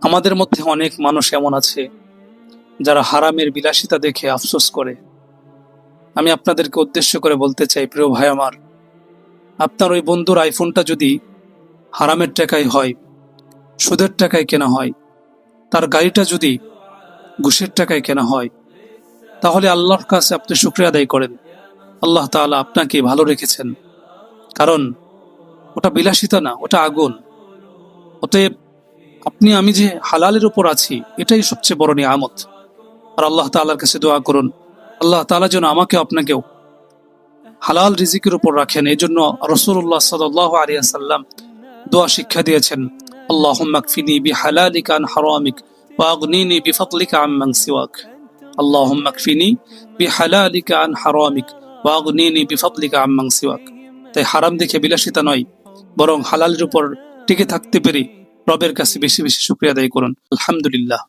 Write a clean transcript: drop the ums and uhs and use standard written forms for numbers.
আমাদের মধ্যে অনেক মানুষ এমন আছে যারা হারামের বিলাসিতা দেখে আফসোস করে। আমি আপনাদেরকে উদ্দেশ্য করে বলতে চাই, প্রিয় ভাই আমার, আপনার ওই বন্ধুর আইফোনটা যদি হারামের টাকায় হয়, সুদের টাকায় কেনা হয়, তার গাড়িটা যদি ঘুষের টাকায় কেনা হয়, তাহলে আল্লাহর কাছে আপনি শুকরিয়া আদায় করেন। আল্লাহ তাআলা আপনাকে ভালো রেখেছেন, কারণ ওটা বিলাসিতা না, ওটা আগুন। অতএব আপনি আমি যে হালালের উপর আছি, এটাই সবচেয়ে বড় নিয়ামত। আর আল্লাহ তাআলার কাছে দোয়া করুন, আল্লাহ তাআলা যেন আমাকে আপনাকেও হালাল রিজিকের উপর রাখেন। এই জন্য রাসূলুল্লাহ সাল্লাল্লাহু আলাইহি ওয়াসাল্লাম দোয়া শিক্ষা দিয়েছেন, আল্লাহুম্মা কফিনি বিহালালিকা আন হারামিক ওয়া আগনিনি বিফাদলিকা আম্মান সিওয়াক। আল্লাহুম্মা কফিনি বিহালালিকা আন হারামিক ওয়া আগনিনি বিফাদলিকা আম্মান সিওয়াক। তাই হারাম দেখে বিলাসিতা নয়, বরং হালালের উপর টিকে থাকতে পেরে রবের কাছে বেশি বেশি শুকরিয়া আদায় করুন। আলহামদুলিল্লাহ।